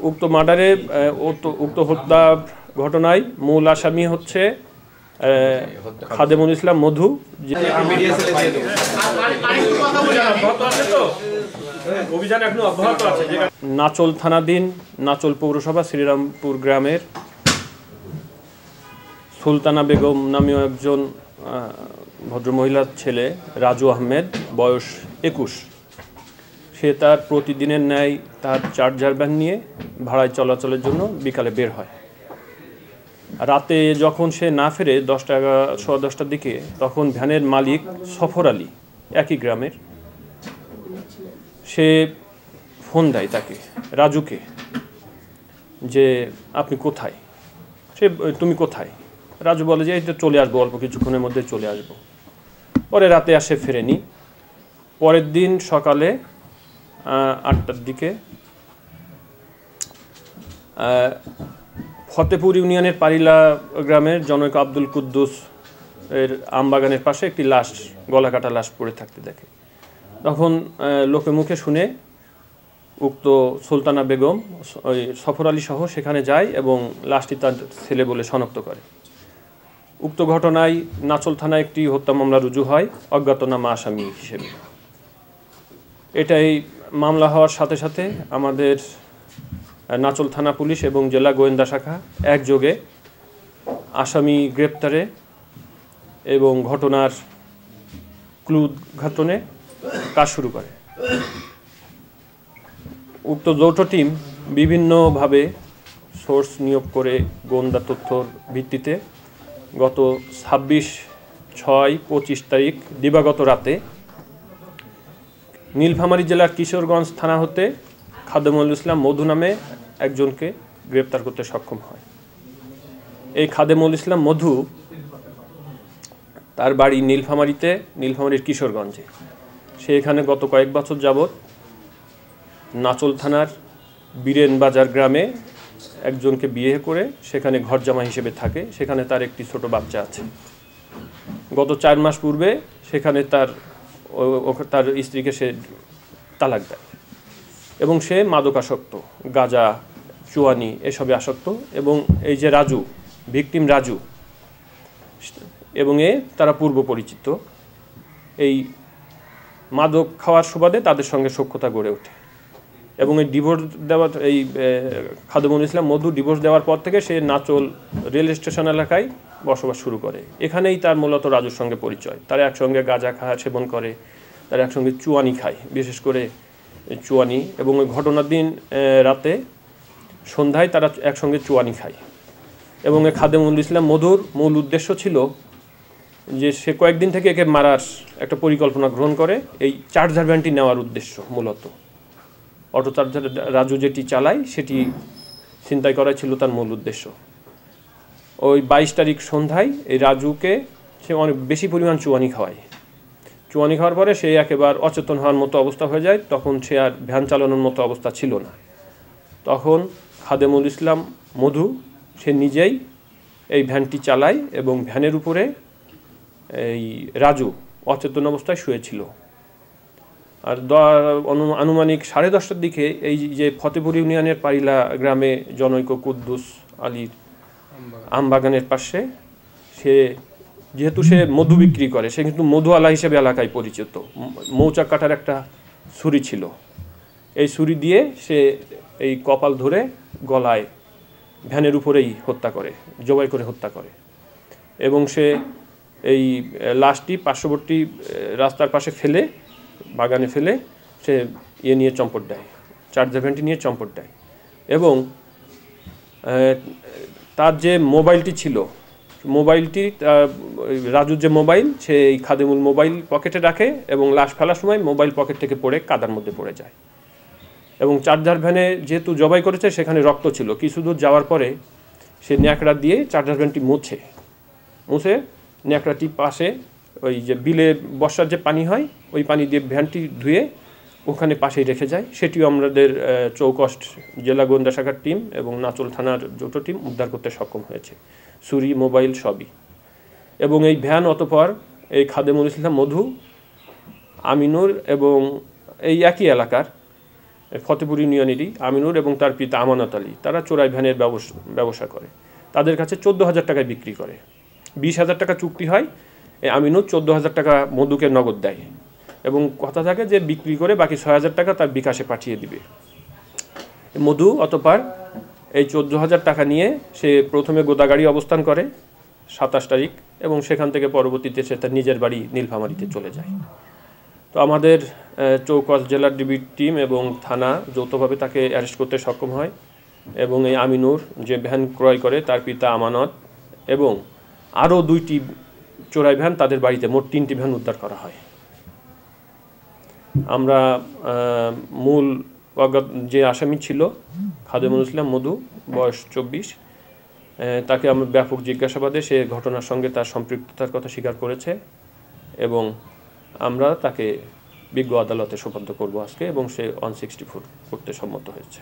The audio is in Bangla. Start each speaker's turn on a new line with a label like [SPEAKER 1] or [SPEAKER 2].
[SPEAKER 1] উক্ত মার্ডারে উক্ত হত্যা ঘটনায় মূল আসামি হচ্ছে খাদেমুল ইসলাম মধু। নাচল থানাধীন নাচল পৌরসভা শ্রীরামপুর গ্রামের সুলতানা বেগম নামীয় একজন ভদ্রমহিলার ছেলে রাজু আহমেদ, বয়স 21। সে তার প্রতিদিনের ন্যায় তার চার্জার ভ্যান নিয়ে ভাড়ায় চলাচলের জন্য বিকালে বের হয়। রাতে যখন সে না ফেরে 10টার দিকে, তখন ভ্যানের মালিক সফর আলী, একই গ্রামের, সে ফোন দেয় তাকে, রাজুকে, যে আপনি কোথায়? তুমি কোথায়? রাজু বলে যে এটা চলে আসবো, অল্প কিছুক্ষণের মধ্যে চলে আসবো। পরে রাতে আসে ফেরেনি। পরের দিন সকালে 8টার দিকে ফতেপুর ইউনিয়নের পারিলা গ্রামের জনৈক আব্দুল কুদ্দুস এর আমবাগানের পাশে একটি লাশ, গলাকাটা লাশ পড়ে থাকতে দেখে। তখন লোকে মুখে শুনে উক্ত সুলতানা বেগম ওই সফর আলী সহ সেখানে যায় এবং লাশটি তার ছেলে বলে শনাক্ত করে। উক্ত ঘটনায় নাচল থানায় একটি হত্যা মামলা রুজু হয় অজ্ঞাতনামা আসামি হিসেবে। এটাই মামলা হওয়ার সাথে সাথে আমাদের নাচল থানা পুলিশ এবং জেলা গোয়েন্দা শাখা একযোগে আসামি গ্রেপ্তারে এবং ঘটনার ক্লু উদ্ঘাটনে কাজ শুরু করে। উক্ত যৌথ টিম বিভিন্নভাবে সোর্স নিয়োগ করে গোয়েন্দা তথ্যর ভিত্তিতে গত 26/6/25 তারিখ দিবাগত রাতে নীলফামারী জেলার কিশোরগঞ্জ থানা হতে খাদেমুল ইসলাম মধু নামে একজনকে গ্রেপ্তার করতে সক্ষম হয়। এই খাদেমুল ইসলাম মধু, তার বাড়ি নীলফামারীতে, নীলফামারীর কিশোরগঞ্জে। সে এখানে গত কয়েক বছর যাবৎ নাচল থানার বীরেন বাজার গ্রামে একজনকে বিয়ে করে সেখানে ঘরজামা হিসেবে থাকে। সেখানে তার একটি ছোট বাচ্চা আছে। গত 4 মাস পূর্বে সেখানে তার স্ত্রীকে সে তালাক দেয় এবং সে মাদকাসক্ত, গাঁজা, চুয়ানি এসবে আসক্ত। এবং এই যে রাজু, ভিকটিম রাজু, এবং তারা পূর্ব পরিচিত। এই মাদক খাওয়ার সুবাদে তাদের সঙ্গে সখ্যতা গড়ে ওঠে এবং এই ডিভোর্স দেওয়ার, এই খাদেমুল ইসলাম মধু ডিভোর্স দেওয়ার পর থেকে সে নাচল রেল স্টেশন এলাকায় বসবাস শুরু করে। এখানেই তার মূলত রাজুর সঙ্গে পরিচয়। তারা একসঙ্গে গাঁজা সেবন করে, তারা একসঙ্গে চুয়ানি খায়, বিশেষ করে চুয়ানি। এবং ওই ঘটনার দিন রাতে সন্ধ্যায় তারা একসঙ্গে চুয়ানি খায়। এবং খাদেমুল ইসলাম মধুর মূল উদ্দেশ্য ছিল যে সে কয়েকদিন থেকে একে মারার একটা পরিকল্পনা গ্রহণ করে, এই চার্জার ভ্যানটি নেওয়ার উদ্দেশ্য। মূলত অটো চার্জার রাজু যেটি চালায় সেটি ছিনতাই করাই ছিল তার মূল উদ্দেশ্য। ওই 22 তারিখ সন্ধ্যায় এই রাজুকে সে অনেক বেশি পরিমাণ চুয়ানি খাওয়ায়। চুয়ানি খাওয়ার পরে সে একেবারে অচেতন হওয়ার মতো অবস্থা হয়ে যায়। তখন সে আর ভ্যান চালানোর মতো অবস্থা ছিল না। তখন খাদেমুল ইসলাম মধু সে নিজেই এই ভ্যানটি চালায় এবং ভ্যানের উপরে এই রাজু অচেতন অবস্থায় শুয়েছিল। আর আনুমানিক 10:30টার দিকে এই যে ফতেপুর ইউনিয়নের পারিলা গ্রামে জনৈক কুদ্দুস আলীর আমবাগানের পাশে, সে যেহেতু সে মধু বিক্রি করে, সে কিন্তু মধুওয়ালা হিসেবে এলাকায় পরিচিত। মৌচাক কাটার একটা ছুরি ছিল। এই ছুরি দিয়ে সে এই কপাল ধরে গলায় ভ্যানের উপরেই হত্যা করে, জবাই করে হত্যা করে। এবং সে এই লাশটি পার্শ্ববর্তী রাস্তার পাশে ফেলে, বাগানে ফেলে সে নিয়ে চম্পট দেয়, চার্জার ভ্যানটি নিয়ে চম্পট দেয়। এবং তার যে মোবাইলটি ছিল, মোবাইলটি রাজুর যে মোবাইল, সে এই খাদেমুল মোবাইল পকেটে রাখে এবং লাশ ফেলার সময় মোবাইল পকেট থেকে পড়ে কাদার মধ্যে পড়ে যায়। এবং চার্জার ভ্যানে যেহেতু জবাই করেছে সেখানে রক্ত ছিল। কিছু দূর যাওয়ার পরে সে ন্যাকড়া দিয়ে চার্জার ভ্যানটি মুছে ন্যাকড়াটি পাশে ওই যে বিলে বর্ষার যে পানি হয় ওই পানি দিয়ে ভ্যানটি ধুয়ে ওখানে পাশেই রেখে যায়। সেটিও আমাদের চৌকষ্ট জেলা গোয়েন্দা শাখার টিম এবং নাচল থানার যৌথ টিম উদ্ধার করতে সক্ষম হয়েছে, ছুরি, মোবাইল সবই। এবং এই ভ্যান অতঃপর এই খাদেমুল ইসলাম মধু, আমিনুর এবং এই একই এলাকার ফতেপুর ইউনিয়নেরই আমিনুর এবং তার পিতা আমানত আলী, তারা চোরাই ভ্যানের ব্যবসা করে। তাদের কাছে 14,000 টাকায় বিক্রি করে। 20,000 টাকা চুক্তি হয়, আমিনুর 14,000 টাকা মধুকে নগদ দেয় এবং কথা থাকে যে বিক্রি করে বাকি 6,000 টাকা তার বিকাশে পাঠিয়ে দিবে। মধু অতঃপর এই 14,000 টাকা নিয়ে সে প্রথমে গোদাগাড়ি অবস্থান করে 27 তারিখ এবং সেখান থেকে পরবর্তীতে সে তার নিজের বাড়ি নীলফামারীতে চলে যায়। তো আমাদের চৌকস জেলার ডিবি টিম এবং থানা যৌথভাবে তাকে অ্যারেস্ট করতে সক্ষম হয় এবং এই আমিনুর যে ভ্যান ক্রয় করে তার পিতা আমানত এবং আরও 2টি চোরাই ভ্যান তাদের বাড়িতে, মোট 3টি ভ্যান উদ্ধার করা হয়। আমরা মূল যে আসামি ছিল খাদেমুল ইসলাম মধু, বয়স 24, তাকে আমরা ব্যাপক জিজ্ঞাসাবাদে সে ঘটনার সঙ্গে তার সম্পৃক্ততার কথা স্বীকার করেছে এবং আমরা তাকে বিজ্ঞ আদালতে সোপর্দ করব আজকে এবং সে 164 করতে সম্মত হয়েছে।